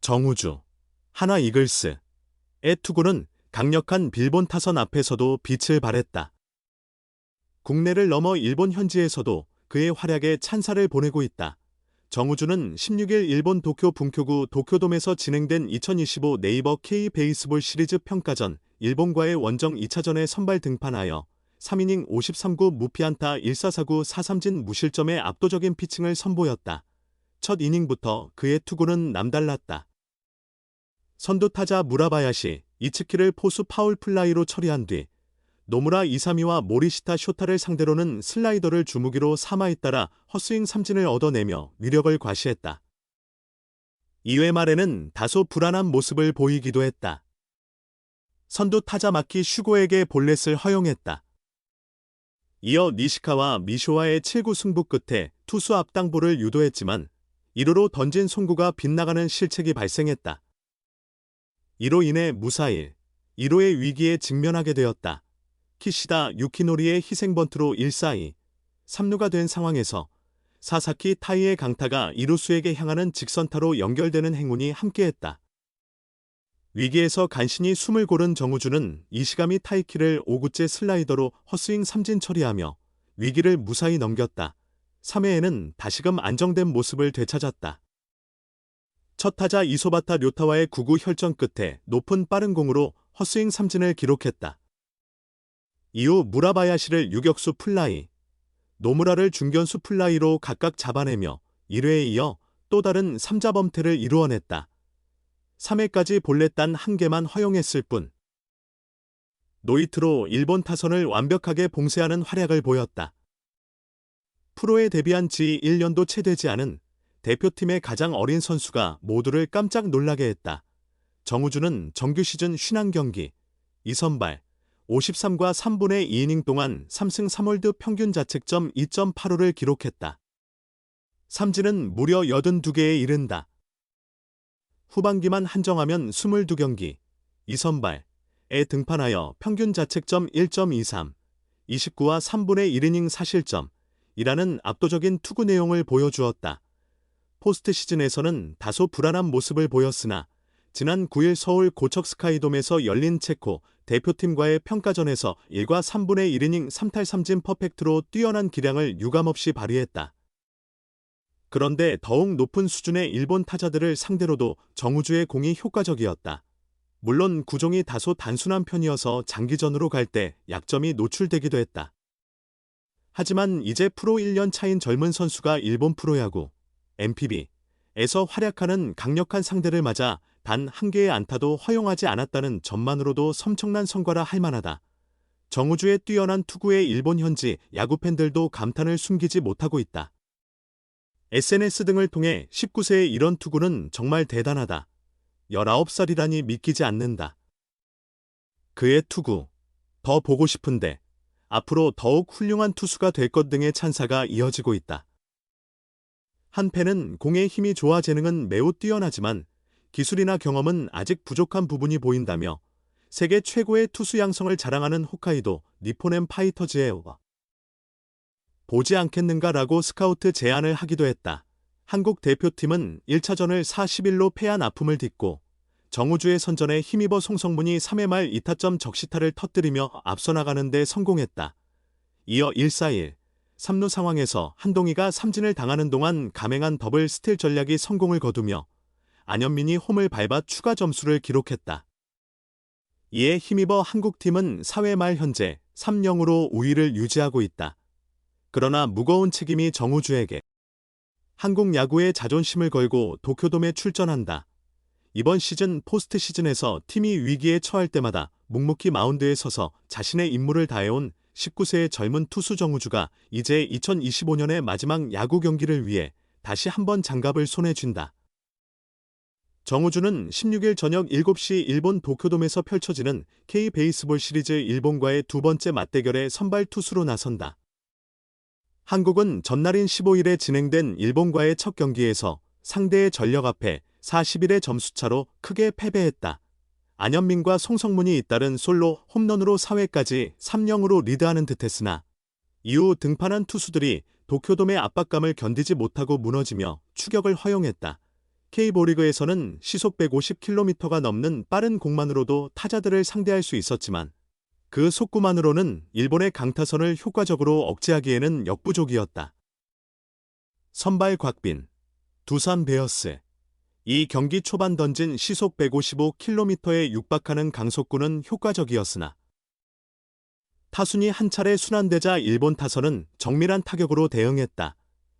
정우주, 하나 이글스의 투구는 강력한 빌본 타선 앞에서도 빛을 발했다. 국내를 넘어 일본 현지에서도 그의 활약에 찬사를 보내고 있다. 정우주는 16일 일본 도쿄 bunkyō구 도쿄돔에서 진행된 2025 네이버 K 베이스볼 시리즈 평가전 일본과의 원정 2차전에 선발 등판하여 3이닝 53구 무피안타 1사사구 4삼진 무실점의 압도적인 피칭을 선보였다. 첫 이닝부터 그의 투구는 남달랐다. 선두 타자 무라바야시, 이츠키를 포수 파울 플라이로 처리한 뒤 노무라 이사미와 모리시타 쇼타를 상대로는 슬라이더를 주무기로 3화에 따라 헛스윙 삼진을 얻어내며 위력을 과시했다. 2회 말에는 다소 불안한 모습을 보이기도 했다. 선두 타자 마키 슈고에게 볼넷을 허용했다. 이어 니시카와 미쇼와의 7구 승부 끝에 투수 앞당볼을 유도했지만 1루로 던진 송구가 빗나가는 실책이 발생했다. 이로 인해 무사히 1루의 위기에 직면하게 되었다. 키시다 유키노리의 희생번트로 1-4-2, 3루가 된 상황에서 사사키 타이의 강타가 이루수에게 향하는 직선타로 연결되는 행운이 함께했다. 위기에서 간신히 숨을 고른 정우주는 이시가미 타이키를 5구째 슬라이더로 헛스윙 삼진 처리하며 위기를 무사히 넘겼다. 3회에는 다시금 안정된 모습을 되찾았다. 첫 타자 이소바타 료타와의 9구 혈전 끝에 높은 빠른 공으로 헛스윙 삼진을 기록했다. 이후 무라바야시를 유격수 플라이, 노무라를 중견수 플라이로 각각 잡아내며 1회에 이어 또 다른 3자 범퇴를 이루어냈다. 3회까지 볼넷 단 1개만 허용했을 뿐 노히트로 일본 타선을 완벽하게 봉쇄하는 활약을 보였다. 프로에 데뷔한 지 1년도 채 되지 않은 대표팀의 가장 어린 선수가 모두를 깜짝 놀라게 했다. 정우주는 정규 시즌 51경기 2선발 53과 3분의 2이닝 동안 3승 3홀드 평균 자책점 2.85를 기록했다. 삼진은 무려 82개에 이른다. 후반기만 한정하면 22경기 2선발에 등판하여 평균 자책점 1.23, 29와 3분의 1이닝 사실점이라는 압도적인 투구 내용을 보여주었다. 포스트 시즌에서는 다소 불안한 모습을 보였으나 지난 9일 서울 고척 스카이돔에서 열린 체코 대표팀과의 평가전에서 1과 3분의 1이닝 3탈 3진 퍼펙트로 뛰어난 기량을 유감없이 발휘했다. 그런데 더욱 높은 수준의 일본 타자들을 상대로도 정우주의 공이 효과적이었다. 물론 구종이 다소 단순한 편이어서 장기전으로 갈 때 약점이 노출되기도 했다. 하지만 이제 프로 1년 차인 젊은 선수가 일본 프로야구, NPB에서 활약하는 강력한 상대를 맞아 단 1개의 안타도 허용하지 않았다는 점만으로도 섬청난 성과라 할 만하다. 정우주의 뛰어난 투구에 일본 현지 야구 팬들도 감탄을 숨기지 못하고 있다. SNS 등을 통해 19세의 이런 투구는 정말 대단하다. 19살이라니 믿기지 않는다. 그의 투구, 더 보고 싶은데, 앞으로 더욱 훌륭한 투수가 될 것 등의 찬사가 이어지고 있다. 한 팬은 공의 힘이 좋아 재능은 매우 뛰어나지만 기술이나 경험은 아직 부족한 부분이 보인다며 세계 최고의 투수 양성을 자랑하는 홋카이도 니포넨 파이터즈에 보지 않겠는가라고 스카우트 제안을 하기도 했다. 한국 대표팀은 1차전을 4-11로 패한 아픔을 딛고 정우주의 선전에 힘입어 송성문이 3회 말 2타점 적시타를 터뜨리며 앞서 나가는 데 성공했다. 이어 1-4-1, 3루 상황에서 한동희가 삼진을 당하는 동안 감행한 더블 스틸 전략이 성공을 거두며 안현민이 홈을 밟아 추가 점수를 기록했다. 이에 힘입어 한국팀은 4회 말 현재 3-0으로 우위를 유지하고 있다. 그러나 무거운 책임이 정우주에게 한국 야구의 자존심을 걸고 도쿄돔에 출전한다. 이번 시즌 포스트 시즌에서 팀이 위기에 처할 때마다 묵묵히 마운드에 서서 자신의 임무를 다해온 19세의 젊은 투수 정우주가 이제 2025년의 마지막 야구 경기를 위해 다시 한번 장갑을 손에 쥔다. 정우주는 16일 저녁 7시 일본 도쿄돔에서 펼쳐지는 K 베이스볼 시리즈 일본과의 두 번째 맞대결에 선발 투수로 나선다. 한국은 전날인 15일에 진행된 일본과의 첫 경기에서 상대의 전력 앞에 41의 점수차로 크게 패배했다. 안현민과 송성문이 잇따른 솔로 홈런으로 4회까지 3-0으로 리드하는 듯했으나 이후 등판한 투수들이 도쿄돔의 압박감을 견디지 못하고 무너지며 추격을 허용했다. K리그에서는 시속 150km가 넘는 빠른 공만으로도 타자들을 상대할 수 있었지만 그 속구만으로는 일본의 강타선을 효과적으로 억제하기에는 역부족이었다. 선발 곽빈, 두산 베어스. 이 경기 초반 던진 시속 155km에 육박하는 강속구는 효과적이었으나 타순이 한 차례 순환되자 일본 타선은 정밀한 타격으로 대응했다.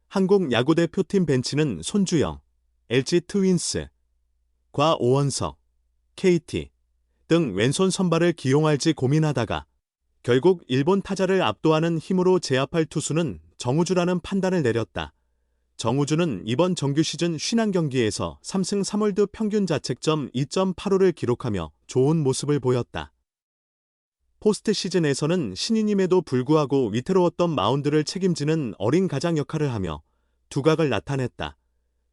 한국 야구대표팀 벤치는 손주영, LG 트윈스, 과 오원석, KT 등 왼손 선발을 기용할지 고민하다가 결국 일본 타자를 압도하는 힘으로 제압할 투수는 정우주라는 판단을 내렸다. 정우주는 이번 정규 시즌 50경기에서 3승 3홀드 평균 자책점 2.85를 기록하며 좋은 모습을 보였다. 포스트 시즌에서는 신인임에도 불구하고 위태로웠던 마운드를 책임지는 어린 가장 역할을 하며 두각을 나타냈다.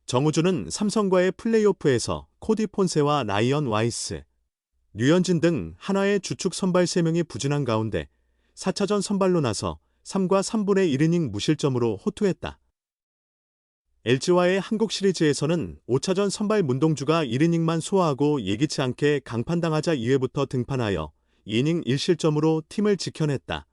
정우주는 삼성과의 플레이오프에서 코디 폰세와 라이언 와이스, 류현진 등 한화의 주축 선발 3명이 부진한 가운데 4차전 선발로 나서 3과 3분의 1이닝 무실점으로 호투했다. LG와의 한국 시리즈에서는 5차전 선발 문동주가 1이닝만 소화하고 예기치 않게 강판당하자 2회부터 등판하여 2이닝 1실점으로 팀을 지켜냈다.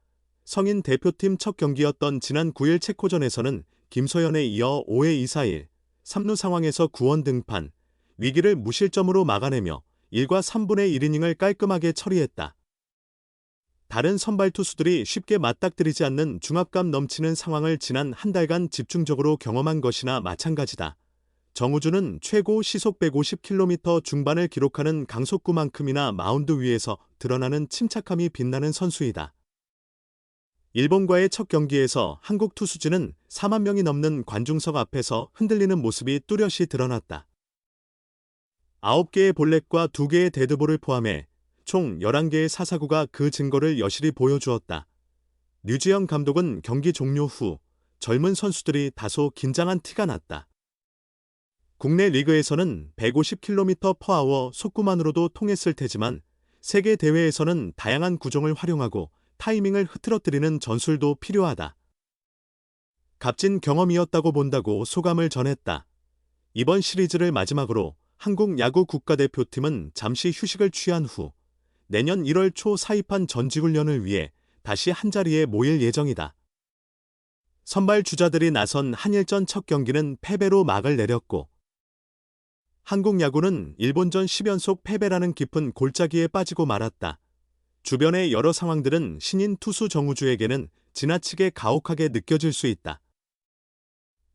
성인 대표팀 첫 경기였던 지난 9일 체코전에서는 김소연에 이어 5회 2사1, 3루 상황에서 구원 등판, 위기를 무실점으로 막아내며 1과 3분의 1이닝을 깔끔하게 처리했다. 다른 선발 투수들이 쉽게 맞닥뜨리지 않는 중압감 넘치는 상황을 지난 한 달간 집중적으로 경험한 것이나 마찬가지다. 정우주는 최고 시속 150km 중반을 기록하는 강속구만큼이나 마운드 위에서 드러나는 침착함이 빛나는 선수이다. 일본과의 첫 경기에서 한국 투수진은 4만 명이 넘는 관중석 앞에서 흔들리는 모습이 뚜렷이 드러났다. 9개의 볼넷과 2개의 데드볼을 포함해 총 11개의 사사구가 그 증거를 여실히 보여주었다. 류지영 감독은 경기 종료 후 젊은 선수들이 다소 긴장한 티가 났다. 국내 리그에서는 150km/h 속구만으로도 통했을 테지만 세계 대회에서는 다양한 구종을 활용하고 타이밍을 흐트러뜨리는 전술도 필요하다. 값진 경험이었다고 본다고 소감을 전했다. 이번 시리즈를 마지막으로 한국 야구 국가대표팀은 잠시 휴식을 취한 후 내년 1월 초 사입한 전지훈련을 위해 다시 한자리에 모일 예정이다. 선발 주자들이 나선 한일전 첫 경기는 패배로 막을 내렸고 한국 야구는 일본전 10연속 패배라는 깊은 골짜기에 빠지고 말았다. 주변의 여러 상황들은 신인 투수 정우주에게는 지나치게 가혹하게 느껴질 수 있다.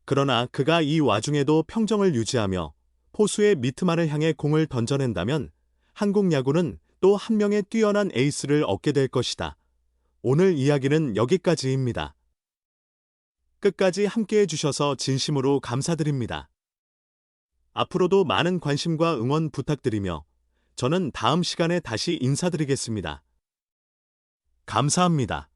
그러나 그가 이 와중에도 평정을 유지하며 포수의 미트만을 향해 공을 던져낸다면 한국 야구는 또 한 명의 뛰어난 에이스를 얻게 될 것이다. 오늘 이야기는 여기까지입니다. 끝까지 함께해 주셔서 진심으로 감사드립니다. 앞으로도 많은 관심과 응원 부탁드리며 저는 다음 시간에 다시 인사드리겠습니다. 감사합니다.